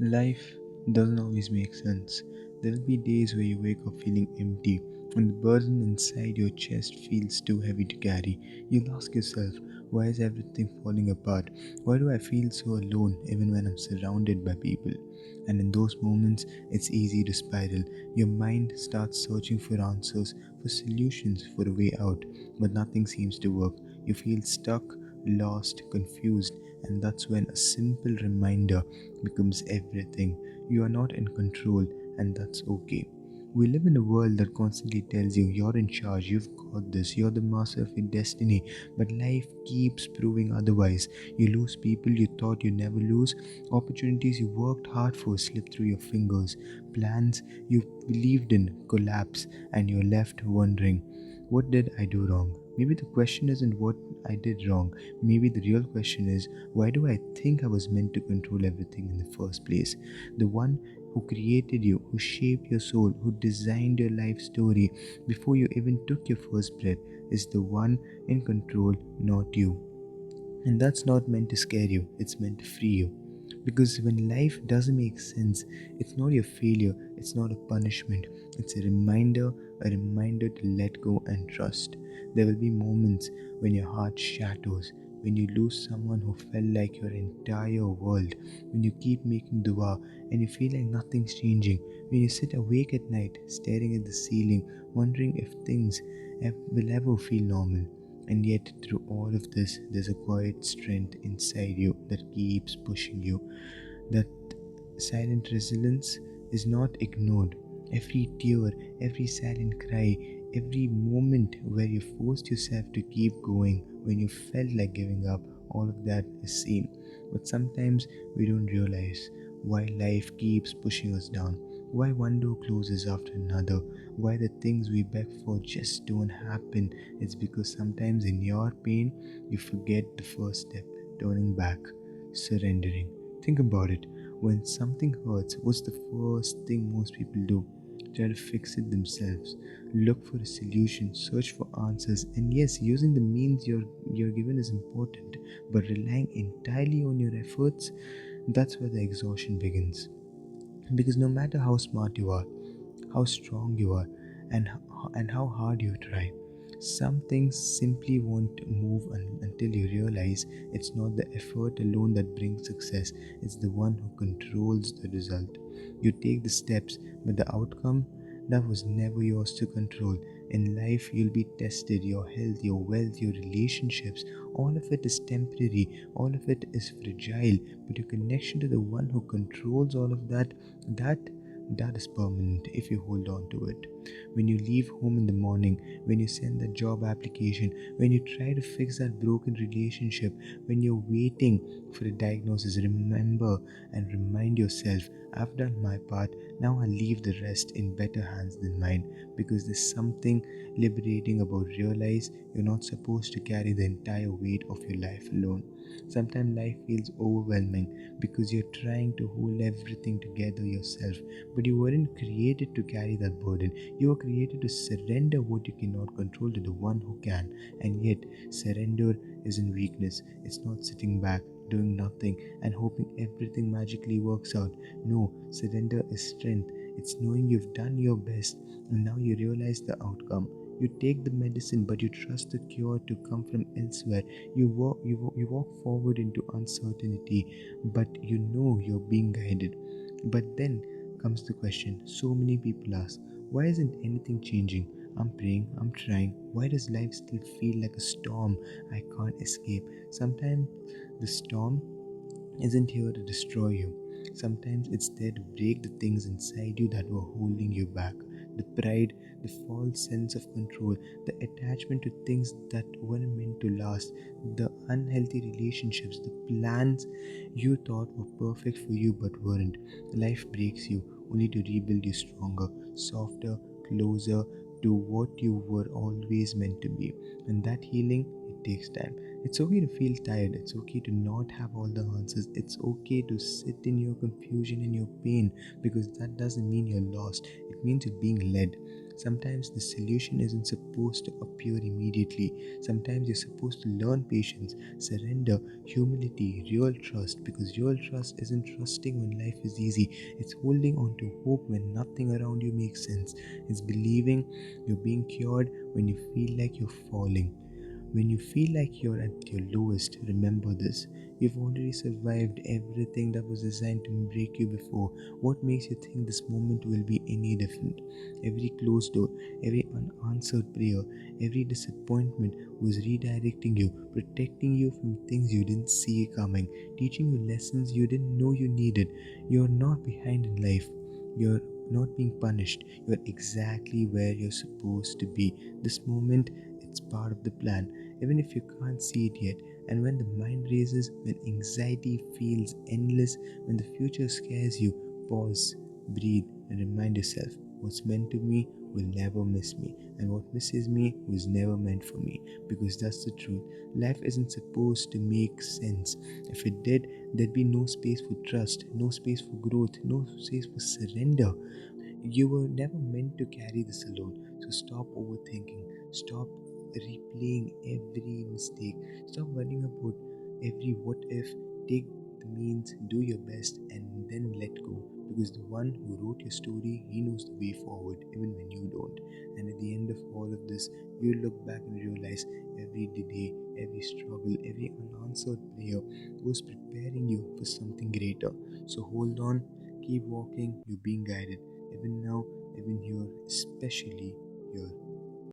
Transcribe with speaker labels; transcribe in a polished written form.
Speaker 1: Life doesn't always make sense. There will be days where you wake up feeling empty, and the burden inside your chest feels too heavy to carry. You'll ask yourself, why is everything falling apart? Why do I feel so alone even when I'm surrounded by people? And in those moments, it's easy to spiral. Your mind starts searching for answers, for solutions, for a way out, but nothing seems to work. You feel stuck, lost, confused, and that's when a simple reminder becomes everything. You are not in control, and that's okay. We live in a world that constantly tells you you're in charge, you've got this, you're the master of your destiny, but life keeps proving otherwise. You lose people you thought you'd never lose, opportunities you worked hard for slip through your fingers, plans you believed in collapse, and you're left wondering, what did I do wrong? Maybe the question isn't what I did wrong. Maybe the real question is, why do I think I was meant to control everything in the first place? The one who created you, who shaped your soul, who designed your life story before you even took your first breath, is the one in control, not you. And that's not meant to scare you, it's meant to free you. Because when life doesn't make sense, it's not your failure, it's not a punishment, it's a reminder to let go and trust. There will be moments when your heart shatters, when you lose someone who felt like your entire world, when you keep making dua and you feel like nothing's changing, when you sit awake at night staring at the ceiling, wondering if things will ever feel normal. And yet, through all of this, there's a quiet strength inside you that keeps pushing you. That silent resilience is not ignored. Every tear, every silent cry, every moment where you forced yourself to keep going when you felt like giving up, all of that is seen. But sometimes we don't realize why life keeps pushing us down, why one door closes after another, why the things we beg for just don't happen. It's because sometimes in your pain, you forget the first step, turning back, surrendering. Think about it. When something hurts, what's the first thing most people do? Try to fix it themselves. Look for a solution, search for answers, and yes, using the means you're given is important, but relying entirely on your efforts, that's where the exhaustion begins. Because no matter how smart you are, how strong you are, and how hard you try, some things simply won't move until you realize it's not the effort alone that brings success, it's the one who controls the result. You take the steps, but the outcome, that was never yours to control. In life, you'll be tested, your health, your wealth, your relationships, all of it is temporary, all of it is fragile, but your connection to the one who controls all of that, that that is permanent if you hold on to it. When you leave home in the morning, when you send the job application, when you try to fix that broken relationship, when you're waiting for a diagnosis, remember and remind yourself, I've done my part, now I leave the rest in better hands than mine. Because there's something liberating about realize you're not supposed to carry the entire weight of your life alone. Sometimes life feels overwhelming because you're trying to hold everything together yourself, but you weren't created to carry that burden. You were created to surrender what you cannot control to the one who can. And yet, surrender isn't weakness, it's not sitting back, doing nothing, and hoping everything magically works out. No, surrender is strength. It's knowing you've done your best and now you realize the outcome. You take the medicine, but you trust the cure to come from elsewhere. You walk forward into uncertainty, but you know you're being guided. But then comes the question so many people ask, why isn't anything changing? I'm praying, I'm trying. Why does life still feel like a storm I can't escape? Sometimes the storm isn't here to destroy you. Sometimes it's there to break the things inside you that were holding you back. The pride, the false sense of control, the attachment to things that weren't meant to last, the unhealthy relationships, the plans you thought were perfect for you but weren't. Life breaks you only to rebuild you stronger, softer, closer to what you were always meant to be. And that healing, it takes time. It's okay to feel tired. It's okay to not have all the answers. It's okay to sit in your confusion and your pain because that doesn't mean you're lost. It means you're being led. Sometimes the solution isn't supposed to appear immediately. Sometimes you're supposed to learn patience, surrender, humility, real trust, because real trust isn't trusting when life is easy. It's holding on to hope when nothing around you makes sense. It's believing you're being cured when you feel like you're falling. When you feel like you're at your lowest, remember this. You've already survived everything that was designed to break you before. What makes you think this moment will be any different? Every closed door, every unanswered prayer, every disappointment was redirecting you, protecting you from things you didn't see coming, teaching you lessons you didn't know you needed. You're not behind in life. You're not being punished. You're exactly where you're supposed to be. This moment, it's part of the plan, even if you can't see it yet. And when the mind races, when anxiety feels endless, when the future scares you, pause, breathe, and remind yourself what's meant to me will never miss me, and what misses me was never meant for me. Because that's the truth. Life isn't supposed to make sense. If it did, there'd be no space for trust, no space for growth, no space for surrender. You were never meant to carry this alone. So stop overthinking. Stop replaying every mistake. Stop worrying about every what if. Take the means, do your best, and then let go. Because the one who wrote your story, he knows the way forward, even when you don't. And at the end of all of this, you look back and realize every day, every struggle, every unanswered prayer was preparing you for something greater. So hold on, keep walking, you're being guided even now, even here, especially here.